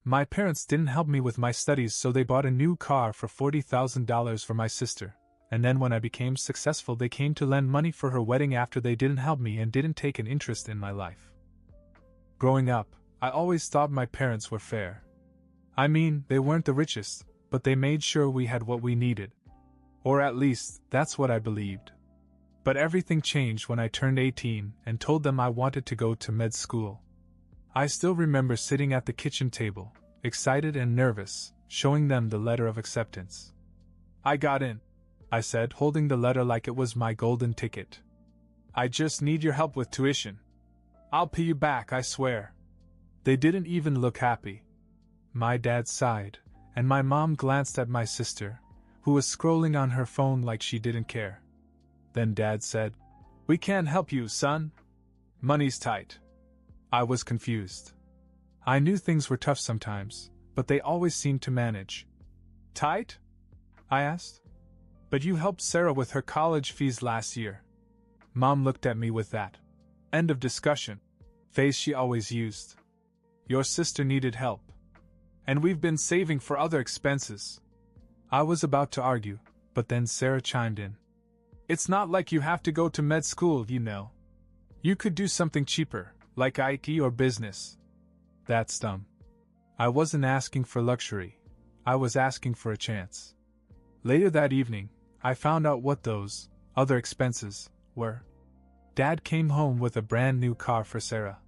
My parents didn't help me with my studies, so they bought a new car for $40,000 for my sister, and then when I became successful they came to lend money for her wedding after they didn't help me and didn't take an interest in my life. Growing up, I always thought my parents were fair. I mean, they weren't the richest, but they made sure we had what we needed. Or at least, that's what I believed. But everything changed when I turned 18 and told them I wanted to go to med school. I still remember sitting at the kitchen table, excited and nervous, showing them the letter of acceptance. "I got in," I said, holding the letter like it was my golden ticket. "I just need your help with tuition. I'll pay you back, I swear." They didn't even look happy. My dad sighed, and my mom glanced at my sister, who was scrolling on her phone like she didn't care. Then Dad said, "We can't help you, son. Money's tight." I was confused. I knew things were tough sometimes, but they always seemed to manage. "Tight?" I asked. "But you helped Sarah with her college fees last year." Mom looked at me with that "end of discussion" face she always used. "Your sister needed help. And we've been saving for other expenses." I was about to argue, but then Sarah chimed in. "It's not like you have to go to med school, you know. You could do something cheaper, like IT or business." That's dumb. I wasn't asking for luxury. I was asking for a chance. Later that evening, I found out what those other expenses were. Dad came home with a brand new car for Sarah.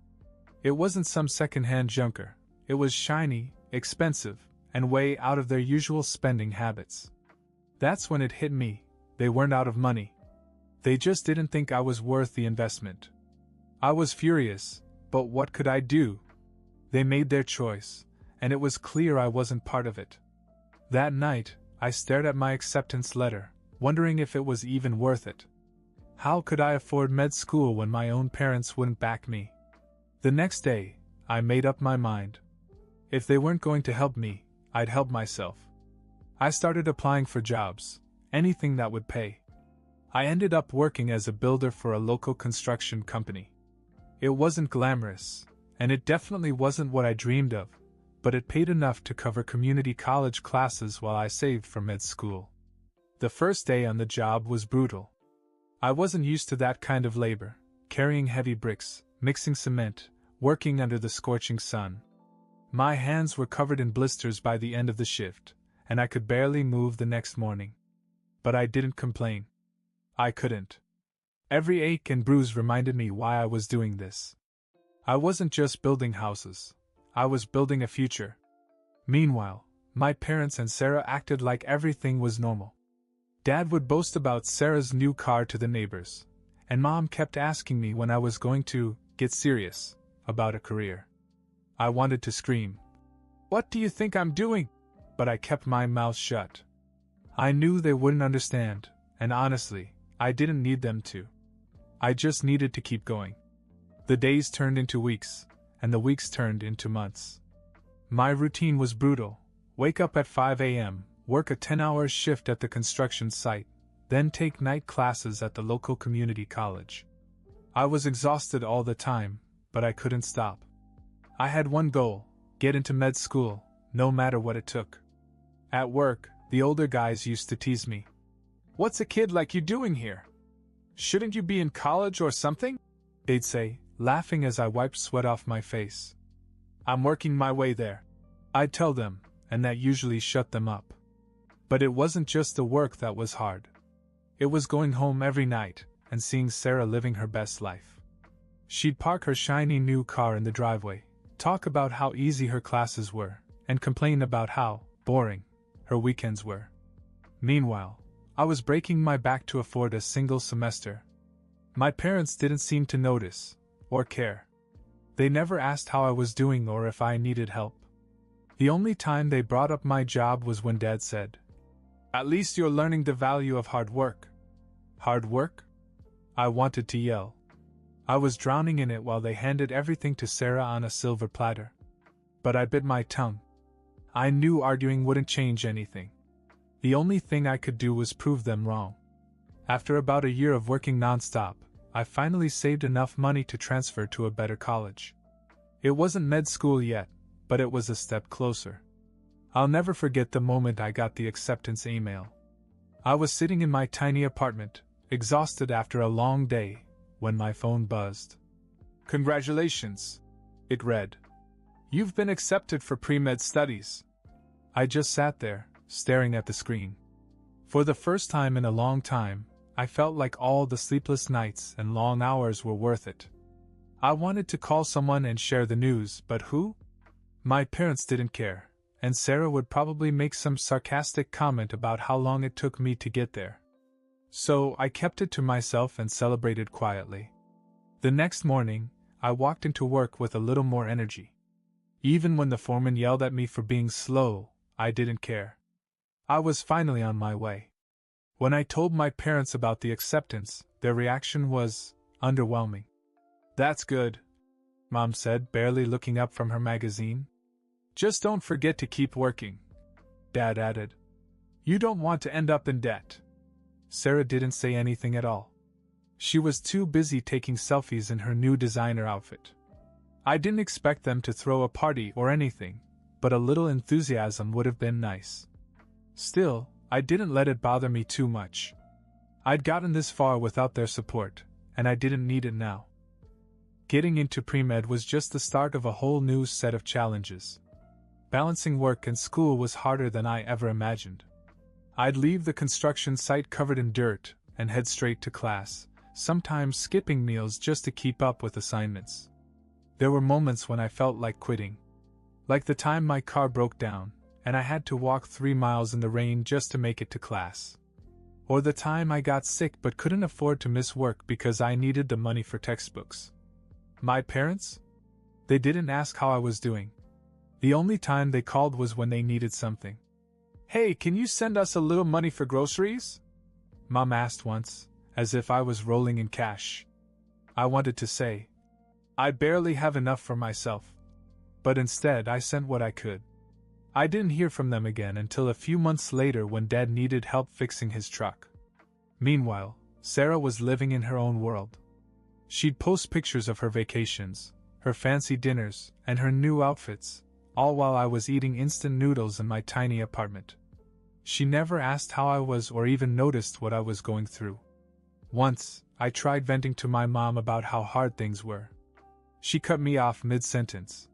It wasn't some second-hand junker. It was shiny, expensive, and way out of their usual spending habits. That's when it hit me. They weren't out of money. They just didn't think I was worth the investment. I was furious, but what could I do? They made their choice, and it was clear I wasn't part of it. That night, I stared at my acceptance letter, wondering if it was even worth it. How could I afford med school when my own parents wouldn't back me? The next day, I made up my mind. If they weren't going to help me, I'd help myself. I started applying for jobs, anything that would pay. I ended up working as a builder for a local construction company. It wasn't glamorous, and it definitely wasn't what I dreamed of, but it paid enough to cover community college classes while I saved for med school. The first day on the job was brutal. I wasn't used to that kind of labor, carrying heavy bricks, mixing cement, working under the scorching sun. My hands were covered in blisters by the end of the shift, and I could barely move the next morning. But I didn't complain. I couldn't. Every ache and bruise reminded me why I was doing this. I wasn't just building houses. I was building a future. Meanwhile, my parents and Sarah acted like everything was normal. Dad would boast about Sarah's new car to the neighbors, and Mom kept asking me when I was going to get serious about a career. I wanted to scream, "What do you think I'm doing?" But I kept my mouth shut. I knew they wouldn't understand, and honestly, I didn't need them to. I just needed to keep going. The days turned into weeks, and the weeks turned into months. My routine was brutal. Wake up at 5 a.m., work a 10-hour shift at the construction site, then take night classes at the local community college. I was exhausted all the time, but I couldn't stop. I had one goal: get into med school, no matter what it took. At work, the older guys used to tease me. "What's a kid like you doing here? Shouldn't you be in college or something?" they'd say, laughing as I wiped sweat off my face. "I'm working my way there," I'd tell them, and that usually shut them up. But it wasn't just the work that was hard. It was going home every night and seeing Sarah living her best life. She'd park her shiny new car in the driveway, talk about how easy her classes were, and complain about how boring her weekends were. Meanwhile, I was breaking my back to afford a single semester. My parents didn't seem to notice or care. They never asked how I was doing or if I needed help. The only time they brought up my job was when Dad said, "At least you're learning the value of hard work." Hard work? I wanted to yell. I was drowning in it while they handed everything to Sarah on a silver platter. But I bit my tongue. I knew arguing wouldn't change anything. The only thing I could do was prove them wrong. After about a year of working nonstop, I finally saved enough money to transfer to a better college. It wasn't med school yet, but it was a step closer. I'll never forget the moment I got the acceptance email. I was sitting in my tiny apartment, exhausted after a long day, when my phone buzzed. "Congratulations," it read. "You've been accepted for pre-med studies." I just sat there, staring at the screen. For the first time in a long time, I felt like all the sleepless nights and long hours were worth it. I wanted to call someone and share the news, but who? My parents didn't care, and Sarah would probably make some sarcastic comment about how long it took me to get there. So I kept it to myself and celebrated quietly. The next morning, I walked into work with a little more energy. Even when the foreman yelled at me for being slow, I didn't care. I was finally on my way. When I told my parents about the acceptance, their reaction was underwhelming. "That's good," Mom said, barely looking up from her magazine. "Just don't forget to keep working," Dad added. "You don't want to end up in debt." Sarah didn't say anything at all. She was too busy taking selfies in her new designer outfit. I didn't expect them to throw a party or anything, but a little enthusiasm would have been nice. Still, I didn't let it bother me too much. I'd gotten this far without their support, and I didn't need it now. Getting into pre-med was just the start of a whole new set of challenges. Balancing work and school was harder than I ever imagined. I'd leave the construction site covered in dirt and head straight to class, sometimes skipping meals just to keep up with assignments. There were moments when I felt like quitting. Like the time my car broke down, and I had to walk 3 miles in the rain just to make it to class. Or the time I got sick but couldn't afford to miss work because I needed the money for textbooks. My parents? They didn't ask how I was doing. The only time they called was when they needed something. "Hey, can you send us a little money for groceries?" Mom asked once, as if I was rolling in cash. I wanted to say, "I barely have enough for myself." But instead I sent what I could. I didn't hear from them again until a few months later when Dad needed help fixing his truck. Meanwhile, Sarah was living in her own world. She'd post pictures of her vacations, her fancy dinners, and her new outfits, all while I was eating instant noodles in my tiny apartment. She never asked how I was or even noticed what I was going through. Once, I tried venting to my mom about how hard things were. She cut me off mid-sentence.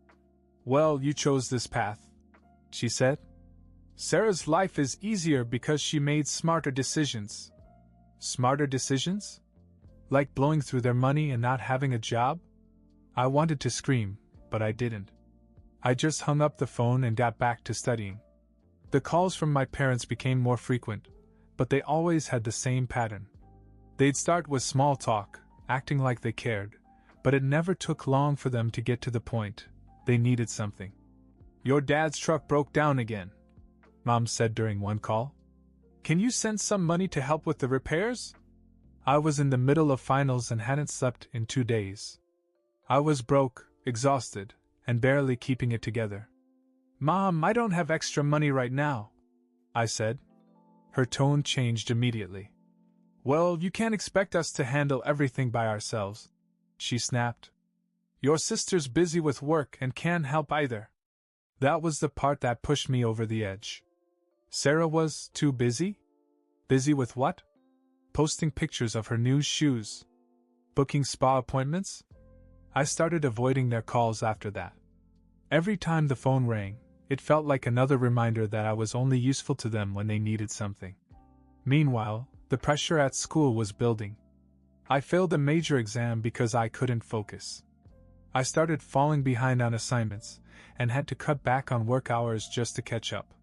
"Well, you chose this path," she said. "Sarah's life is easier because she made smarter decisions." Smarter decisions? Like blowing through their money and not having a job? I wanted to scream, but I didn't. I just hung up the phone and got back to studying. The calls from my parents became more frequent, but they always had the same pattern. They'd start with small talk, acting like they cared, but it never took long for them to get to the point. They needed something. "Your dad's truck broke down again," Mom said during one call. "Can you send some money to help with the repairs?" I was in the middle of finals and hadn't slept in 2 days. I was broke, exhausted, and barely keeping it together. "Mom, I don't have extra money right now," I said. Her tone changed immediately. "Well, you can't expect us to handle everything by ourselves," she snapped. "Your sister's busy with work and can't help either." That was the part that pushed me over the edge. Sarah was too busy? Busy with what? Posting pictures of her new shoes? Booking spa appointments? I started avoiding their calls after that. Every time the phone rang, it felt like another reminder that I was only useful to them when they needed something. Meanwhile, the pressure at school was building. I failed a major exam because I couldn't focus. I started falling behind on assignments, and had to cut back on work hours just to catch up.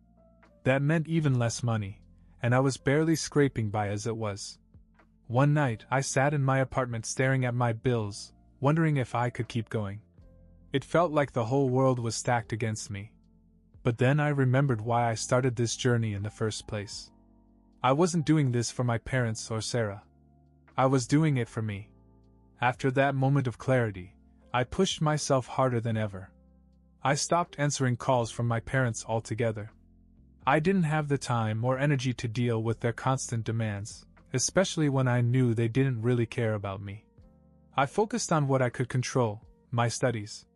That meant even less money, and I was barely scraping by as it was. One night, I sat in my apartment staring at my bills, wondering if I could keep going. It felt like the whole world was stacked against me. But then I remembered why I started this journey in the first place. I wasn't doing this for my parents or Sarah. I was doing it for me. After that moment of clarity, I pushed myself harder than ever. I stopped answering calls from my parents altogether. I didn't have the time or energy to deal with their constant demands, especially when I knew they didn't really care about me. I focused on what I could control, my studies.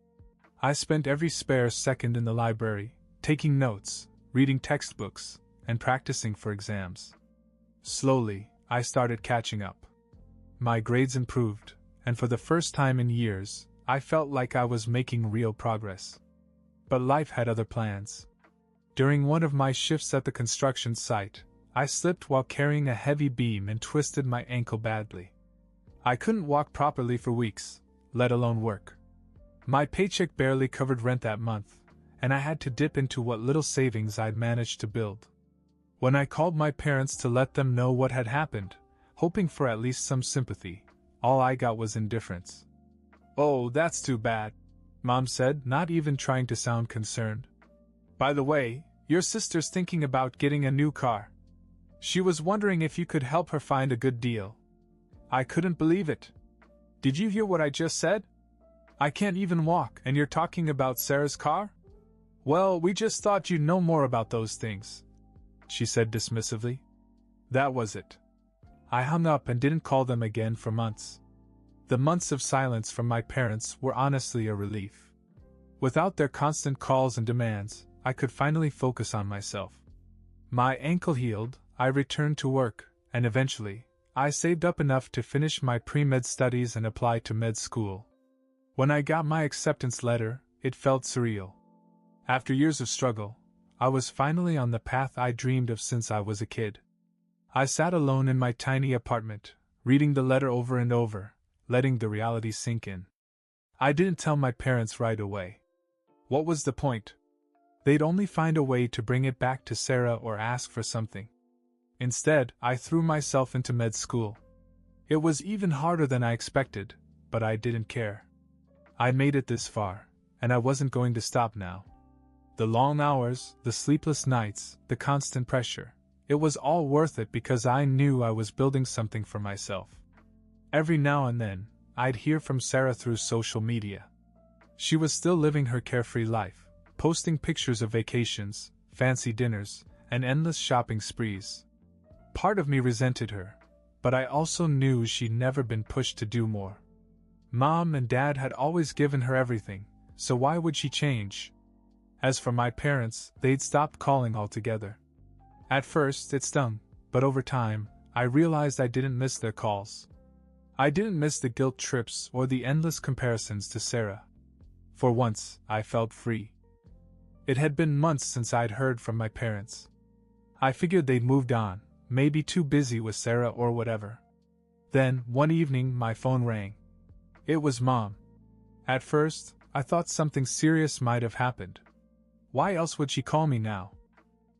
I spent every spare second in the library, taking notes, reading textbooks, and practicing for exams. Slowly, I started catching up. My grades improved, and for the first time in years, I felt like I was making real progress. But life had other plans. During one of my shifts at the construction site, I slipped while carrying a heavy beam and twisted my ankle badly. I couldn't walk properly for weeks, let alone work. My paycheck barely covered rent that month, and I had to dip into what little savings I'd managed to build. When I called my parents to let them know what had happened, hoping for at least some sympathy, all I got was indifference. "Oh, that's too bad," Mom said, not even trying to sound concerned. "By the way, your sister's thinking about getting a new car. She was wondering if you could help her find a good deal." I couldn't believe it. "Did you hear what I just said? I can't even walk, and you're talking about Sarah's car? Well, we just thought you'd know more about those things," she said dismissively. That was it. I hung up and didn't call them again for months. The months of silence from my parents were honestly a relief. Without their constant calls and demands, I could finally focus on myself. My ankle healed, I returned to work, and eventually, I saved up enough to finish my pre-med studies and apply to med school. When I got my acceptance letter, it felt surreal. After years of struggle, I was finally on the path I dreamed of since I was a kid. I sat alone in my tiny apartment, reading the letter over and over, letting the reality sink in. I didn't tell my parents right away. What was the point? They'd only find a way to bring it back to Sarah or ask for something. Instead, I threw myself into med school. It was even harder than I expected, but I didn't care. I made it this far, and I wasn't going to stop now. The long hours, the sleepless nights, the constant pressure, it was all worth it because I knew I was building something for myself. Every now and then, I'd hear from Sarah through social media. She was still living her carefree life, posting pictures of vacations, fancy dinners, and endless shopping sprees. Part of me resented her, but I also knew she'd never been pushed to do more. Mom and Dad had always given her everything, so why would she change? As for my parents, they'd stopped calling altogether. At first, it stung, but over time, I realized I didn't miss their calls. I didn't miss the guilt trips or the endless comparisons to Sarah. For once, I felt free. It had been months since I'd heard from my parents. I figured they'd moved on, maybe too busy with Sarah or whatever. Then, one evening, my phone rang. It was Mom. At first, I thought something serious might have happened. Why else would she call me now?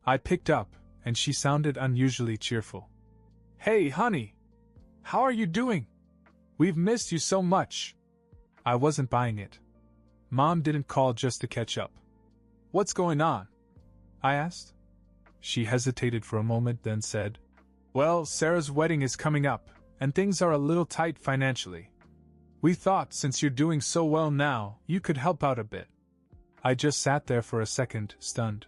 I picked up, and she sounded unusually cheerful. "Hey, honey! How are you doing? We've missed you so much." I wasn't buying it. Mom didn't call just to catch up. "What's going on?" I asked. She hesitated for a moment, then said, "Well, Sarah's wedding is coming up, and things are a little tight financially. We thought since you're doing so well now, you could help out a bit." I just sat there for a second, stunned.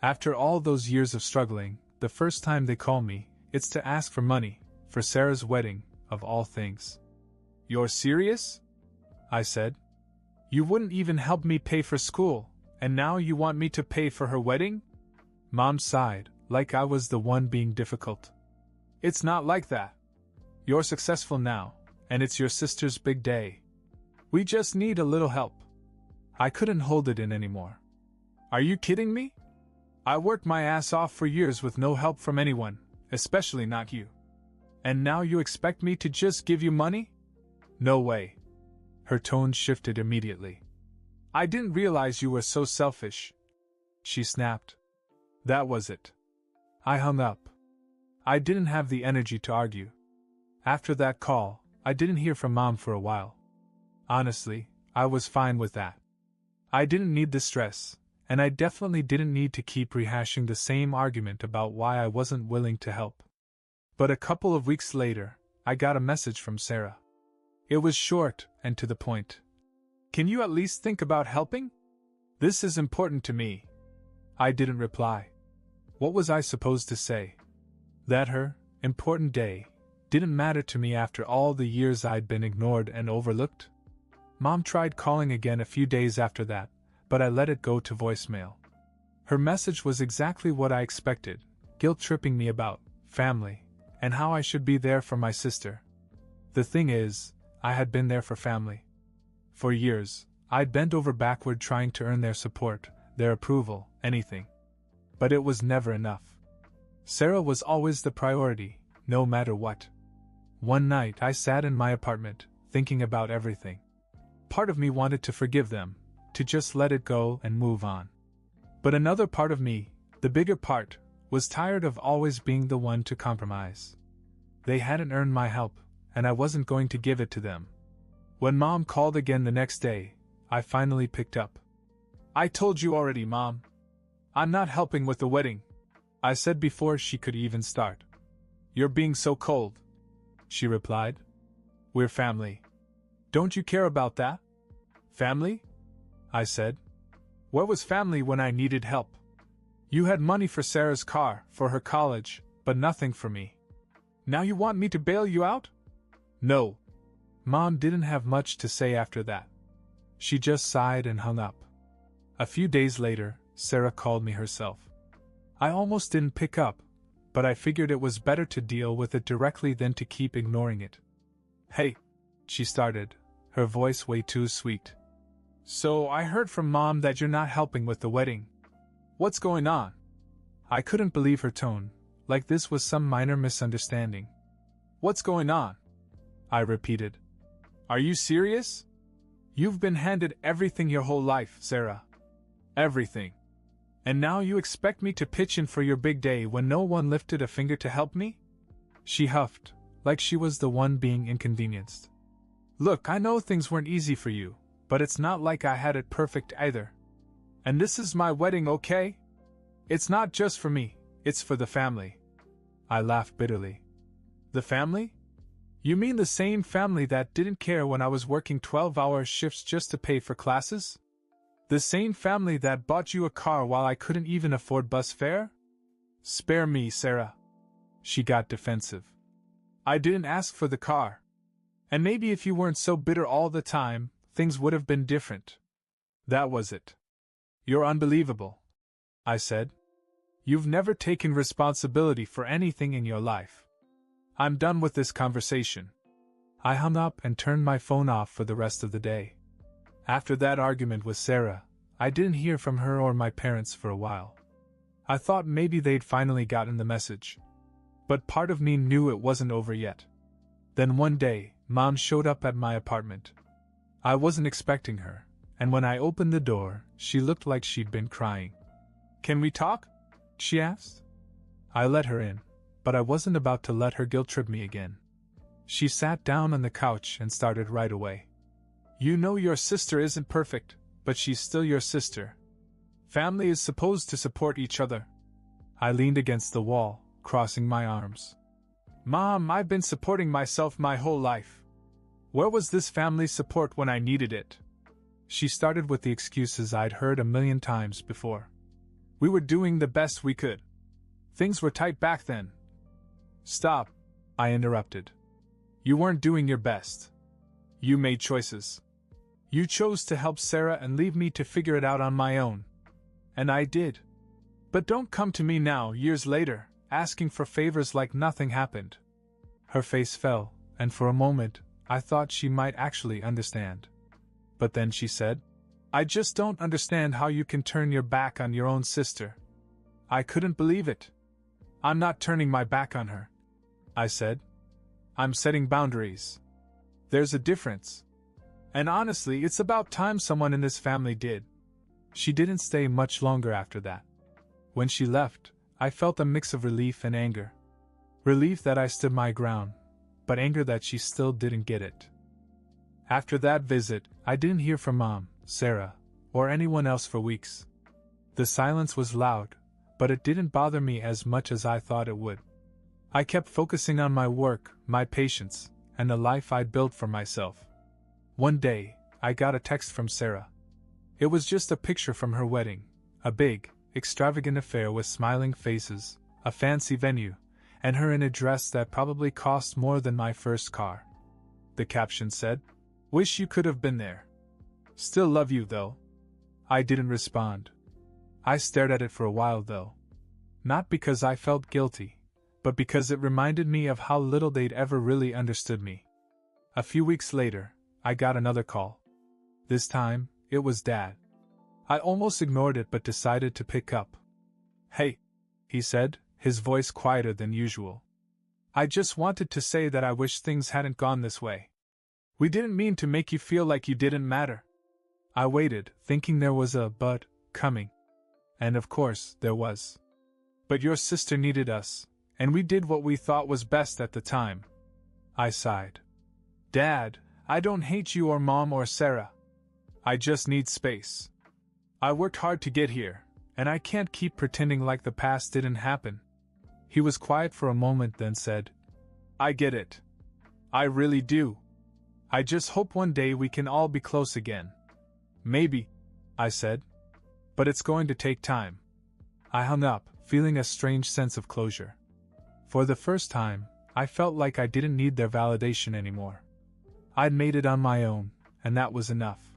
After all those years of struggling, the first time they call me, it's to ask for money, for Sarah's wedding, of all things. "You're serious?" I said. "You wouldn't even help me pay for school, and now you want me to pay for her wedding?" Mom sighed, like I was the one being difficult. "It's not like that. You're successful now, and it's your sister's big day. We just need a little help." I couldn't hold it in anymore. "Are you kidding me? I worked my ass off for years with no help from anyone, especially not you. And now you expect me to just give you money? No way." Her tone shifted immediately. "I didn't realize you were so selfish," she snapped. That was it. I hung up. I didn't have the energy to argue. After that call, I didn't hear from Mom for a while. Honestly, I was fine with that. I didn't need the stress, and I definitely didn't need to keep rehashing the same argument about why I wasn't willing to help. But a couple of weeks later, I got a message from Sarah. It was short and to the point. "Can you at least think about helping? This is important to me." I didn't reply. What was I supposed to say? That her important day didn't matter to me after all the years I'd been ignored and overlooked? Mom tried calling again a few days after that, but I let it go to voicemail. Her message was exactly what I expected, guilt-tripping me about family, and how I should be there for my sister. The thing is, I had been there for family. For years, I'd bent over backward trying to earn their support, their approval, anything. But it was never enough. Sarah was always the priority, no matter what. One night I sat in my apartment, thinking about everything. Part of me wanted to forgive them, to just let it go and move on. But another part of me, the bigger part, was tired of always being the one to compromise. They hadn't earned my help, and I wasn't going to give it to them. When Mom called again the next day, I finally picked up. "I told you already, Mom. I'm not helping with the wedding," I said before she could even start. "You're being so cold," she replied. "We're family. Don't you care about that?" "Family?" I said. "Where was family when I needed help? You had money for Sarah's car, for her college, but nothing for me. Now you want me to bail you out?" "No." Mom didn't have much to say after that. She just sighed and hung up. A few days later, Sarah called me herself. I almost didn't pick up, but I figured it was better to deal with it directly than to keep ignoring it. "Hey," she started, her voice way too sweet. "So I heard from Mom that you're not helping with the wedding. What's going on?" I couldn't believe her tone, like this was some minor misunderstanding. "What's going on?" I repeated. "Are you serious? You've been handed everything your whole life, Sarah. Everything. And now you expect me to pitch in for your big day when no one lifted a finger to help me?" She huffed, like she was the one being inconvenienced. "Look, I know things weren't easy for you, but it's not like I had it perfect either. And this is my wedding, okay? It's not just for me, it's for the family." I laughed bitterly. "The family? You mean the same family that didn't care when I was working 12-hour shifts just to pay for classes? The same family that bought you a car while I couldn't even afford bus fare?" "Spare me, Sarah." She got defensive. "I didn't ask for the car. And maybe if you weren't so bitter all the time, things would have been different. That was it." "You're unbelievable," I said. "You've never taken responsibility for anything in your life. I'm done with this conversation." I hung up and turned my phone off for the rest of the day. After that argument with Sarah, I didn't hear from her or my parents for a while. I thought maybe they'd finally gotten the message. But part of me knew it wasn't over yet. Then one day, Mom showed up at my apartment. I wasn't expecting her, and when I opened the door, she looked like she'd been crying. "Can we talk?" she asked. I let her in, but I wasn't about to let her guilt-trip me again. She sat down on the couch and started right away. "You know your sister isn't perfect, but she's still your sister. Family is supposed to support each other." I leaned against the wall, crossing my arms. "Mom, I've been supporting myself my whole life. Where was this family support when I needed it?" She started with the excuses I'd heard a million times before. "We were doing the best we could. Things were tight back then." "Stop," I interrupted. "You weren't doing your best. You made choices. You chose to help Sarah and leave me to figure it out on my own. And I did. But don't come to me now, years later, asking for favors like nothing happened." Her face fell, and for a moment, I thought she might actually understand. But then she said, "I just don't understand how you can turn your back on your own sister." I couldn't believe it. "I'm not turning my back on her," I said. "I'm setting boundaries. There's a difference. And honestly, it's about time someone in this family did." She didn't stay much longer after that. When she left, I felt a mix of relief and anger. Relief that I stood my ground, but anger that she still didn't get it. After that visit, I didn't hear from Mom, Sarah, or anyone else for weeks. The silence was loud, but it didn't bother me as much as I thought it would. I kept focusing on my work, my patience, and the life I'd built for myself. One day, I got a text from Sarah. It was just a picture from her wedding, a big, extravagant affair with smiling faces, a fancy venue, and her in a dress that probably cost more than my first car. The caption said, "Wish you could have been there. Still love you, though. I didn't respond. I stared at it for a while, though. Not because I felt guilty, but because it reminded me of how little they'd ever really understood me. A few weeks later, I got another call. This time, it was Dad. I almost ignored it but decided to pick up. "Hey," he said, his voice quieter than usual. "I just wanted to say that I wish things hadn't gone this way. We didn't mean to make you feel like you didn't matter." I waited, thinking there was a but coming. And of course, there was. "But your sister needed us, and we did what we thought was best at the time." I sighed. "Dad, I don't hate you or Mom or Sarah. I just need space. I worked hard to get here, and I can't keep pretending like the past didn't happen." He was quiet for a moment, then said, "I get it. I really do. I just hope one day we can all be close again." "Maybe," I said. "But it's going to take time." I hung up, feeling a strange sense of closure. For the first time, I felt like I didn't need their validation anymore. I'd made it on my own, and that was enough.